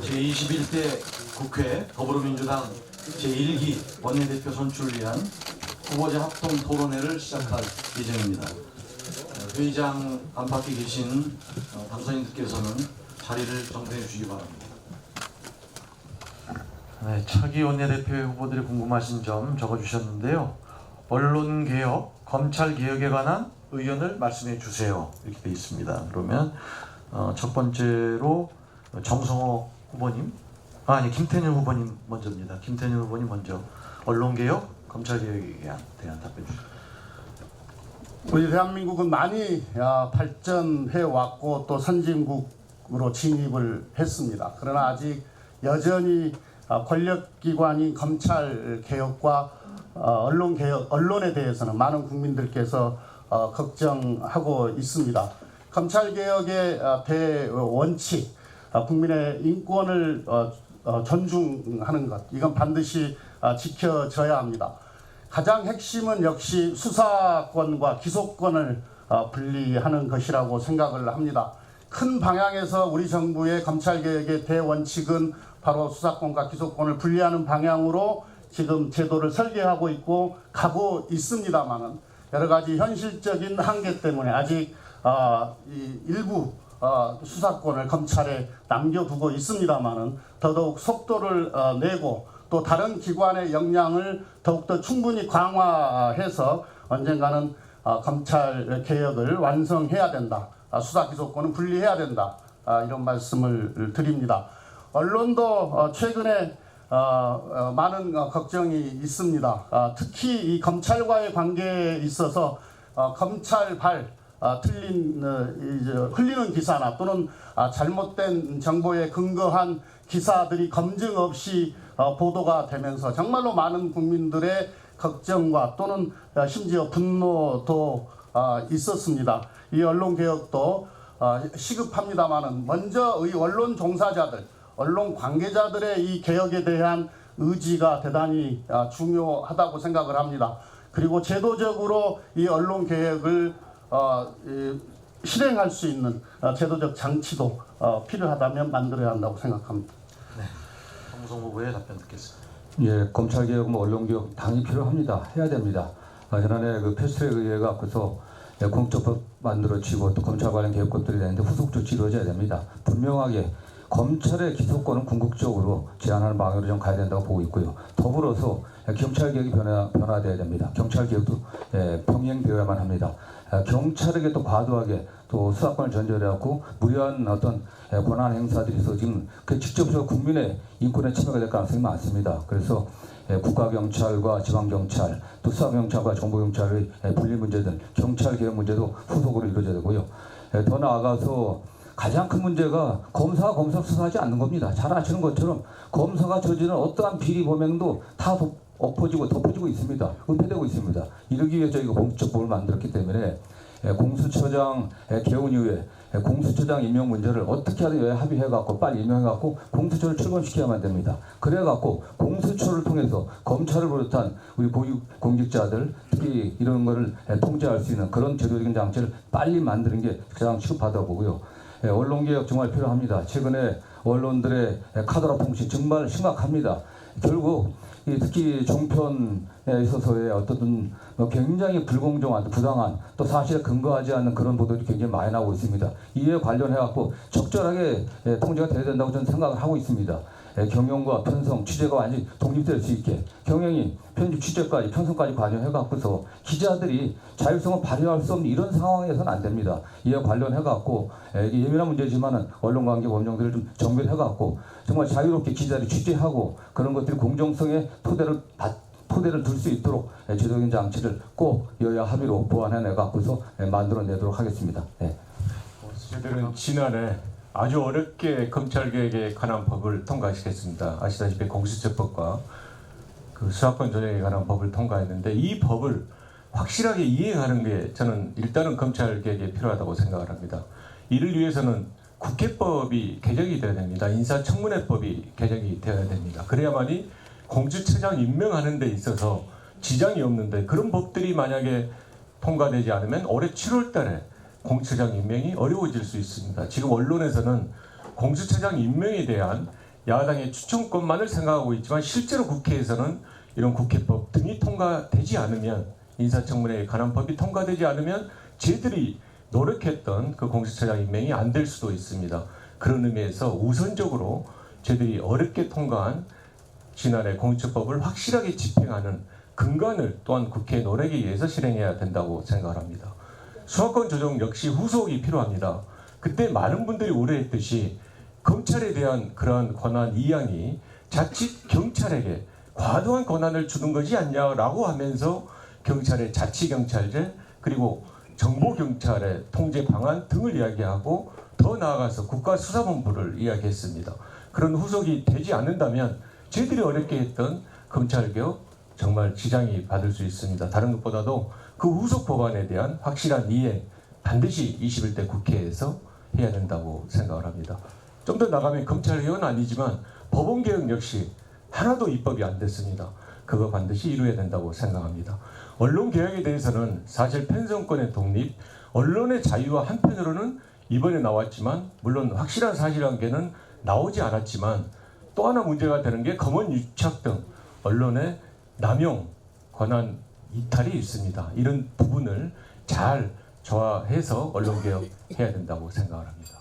제21대 국회 더불어민주당 제1기 원내대표 선출을 위한 후보자 합동 토론회를 시작할 예정입니다. 회의장 안팎에 계신 당선인들께서는 자리를 정리해 주시기 바랍니다. 네, 차기 원내대표 후보들이 궁금하신 점 적어주셨는데요. 언론개혁, 검찰개혁에 관한 의견을 말씀해 주세요. 이렇게 되어 있습니다. 그러면 첫 번째로 정성호 후보님, 김태년 후보님 먼저입니다. 김태년 후보님 먼저 언론개혁, 검찰개혁에 대한 답변 주시죠. 우리 대한민국은 많이 발전해 왔고 또 선진국으로 진입을 했습니다. 그러나 아직 여전히 권력기관인 검찰개혁과 언론개혁, 언론에 대해서는 많은 국민들께서 걱정하고 있습니다. 검찰개혁의 대원칙, 국민의 인권을 존중하는 것, 이건 반드시 지켜져야 합니다. 가장 핵심은 역시 수사권과 기소권을 분리하는 것이라고 생각을 합니다. 큰 방향에서 우리 정부의 검찰개혁의 대원칙은 바로 수사권과 기소권을 분리하는 방향으로 지금 제도를 설계하고 있고 가고 있습니다만은 여러 가지 현실적인 한계 때문에 아직 일부 수사권을 검찰에 남겨두고 있습니다만은 더더욱 속도를 내고 또 다른 기관의 역량을 더욱더 충분히 강화해서 언젠가는 검찰 개혁을 완성해야 된다. 수사 기소권은 분리해야 된다. 이런 말씀을 드립니다. 언론도 최근에 많은 걱정이 있습니다. 특히 이 검찰과의 관계에 있어서 검찰발 흘리는 기사나 또는 잘못된 정보에 근거한 기사들이 검증 없이 보도가 되면서 정말로 많은 국민들의 걱정과 또는 심지어 분노도 있었습니다. 이 언론개혁도 시급합니다마는 먼저 이 언론 종사자들, 언론 관계자들의 이 개혁에 대한 의지가 대단히 중요하다고 생각을 합니다. 그리고 제도적으로 이 언론개혁을 실행할 수 있는 제도적 장치도 필요하다면 만들어야 한다고 생각합니다. 네, 정성 후보의 답변 듣겠습니다. 예, 검찰개혁, 언론개혁 당연히 필요합니다. 해야 됩니다. 지난해 그 패스트트랙 의회가 앞에서 공적법 만들어지고 또 검찰 관련 개혁법들이 되는데 후속 조치 이루어져야 됩니다. 분명하게 검찰의 기소권은 궁극적으로 제한하는 방향으로 좀 가야 된다고 보고 있고요. 더불어서 경찰개혁이 변화되어야 됩니다. 경찰개혁도 병행되어야만 합니다. 경찰에게 또 과도하게 또 수사권을 전달해갖고 무리한 어떤 권한 행사들이 있어 지금 그 직접적으로 국민의 인권에 침해가 될 가능성이 많습니다. 그래서 국가경찰과 지방경찰, 또 수사경찰과 정보경찰의 분리 문제들, 경찰개혁 문제도 후속으로 이루어져야 되고요. 더 나아가서 가장 큰 문제가 검사가 검사 수사하지 않는 겁니다. 잘 아시는 것처럼 검사가 저지른 어떠한 비리 범행도 다 덮어지고 있습니다. 은폐되고 있습니다. 이러기 위해 저희가 공수처법을 만들었기 때문에 공수처장 개헌 이후에 공수처장 임명 문제를 어떻게 하든 합의해갖고 빨리 임명해갖고 공수처를 출범시켜야만 됩니다. 그래갖고 공수처를 통해서 검찰을 비롯한 우리 고위 공직자들 특히 이런 거를 통제할 수 있는 그런 제도적인 장치를 빨리 만드는 게 가장 시급하다고 보고요. 언론개혁 정말 필요합니다. 최근에 언론들의 카더라 통신 정말 심각합니다. 결국 특히 종편에 있어서의 어떤 굉장히 불공정한, 부당한, 또 사실에 근거하지 않는 그런 보도들이 굉장히 많이 나오고 있습니다. 이에 관련해갖고 적절하게 통제가 돼야 된다고 저는 생각을 하고 있습니다. 경영과 편성, 취재가 완전히 독립될 수 있게 경영이 편집, 취재까지, 편성까지 관여해갖고서 기자들이 자율성을 발휘할 수 없는 이런 상황에서는 안 됩니다. 이에 관련해갖고 이게 예민한 문제지만은 언론관계 법령들을 좀 정비해갖고 정말 자유롭게 기자들이 취재하고 그런 것들이 공정성의 토대를 둘 수 있도록 제도적인 장치를 꼭 여야 합의로 보완해내갖고서 만들어내도록 하겠습니다. 네. 저희들은 지난해 아주 어렵게 검찰개혁에 관한 법을 통과시켰습니다. 아시다시피 공수처법과 그 수사권 조정에 관한 법을 통과했는데 이 법을 확실하게 이해하는 게 저는 일단은 검찰개혁에 필요하다고 생각을 합니다. 이를 위해서는 국회법이 개정이 되어야 됩니다. 인사청문회법이 개정이 되어야 됩니다. 그래야만이 공수처장 임명하는 데 있어서 지장이 없는데 그런 법들이 만약에 통과되지 않으면 올해 7월 달에 공수처장 임명이 어려워질 수 있습니다. 지금 언론에서는 공수처장 임명에 대한 야당의 추천권만을 생각하고 있지만 실제로 국회에서는 이런 국회법 등이 통과되지 않으면 인사청문회에 관한 법이 통과되지 않으면 저희들이 노력했던 그 공수처장 임명이 안 될 수도 있습니다. 그런 의미에서 우선적으로 저희들이 어렵게 통과한 지난해 공수처법을 확실하게 집행하는 근간을 또한 국회의 노력에 의해서 실행해야 된다고 생각을 합니다. 수사권 조정 역시 후속이 필요합니다. 그때 많은 분들이 우려했듯이 검찰에 대한 그러한 권한 이양이 자칫 경찰에게 과도한 권한을 주는 것이 아니냐라고 하면서 경찰의 자치경찰제 그리고 정보경찰의 통제 방안 등을 이야기하고 더 나아가서 국가수사본부를 이야기했습니다. 그런 후속이 되지 않는다면 저희들이 어렵게 했던 검찰개혁 정말 지장이 받을 수 있습니다. 다른 것보다도 그 후속 법안에 대한 확실한 이해 반드시 21대 국회에서 해야 된다고 생각을 합니다. 좀 더 나가면 검찰개혁은 아니지만 법원개혁 역시 하나도 입법이 안 됐습니다. 그거 반드시 이루어야 된다고 생각합니다. 언론개혁에 대해서는 사실 편성권의 독립, 언론의 자유와 한편으로는 이번에 나왔지만 물론 확실한 사실관계는 나오지 않았지만 또 하나 문제가 되는 게 검언 유착 등 언론의 남용, 권한 이탈이 있습니다. 이런 부분을 잘 조화해서 언론개혁 해야 된다고 생각을 합니다.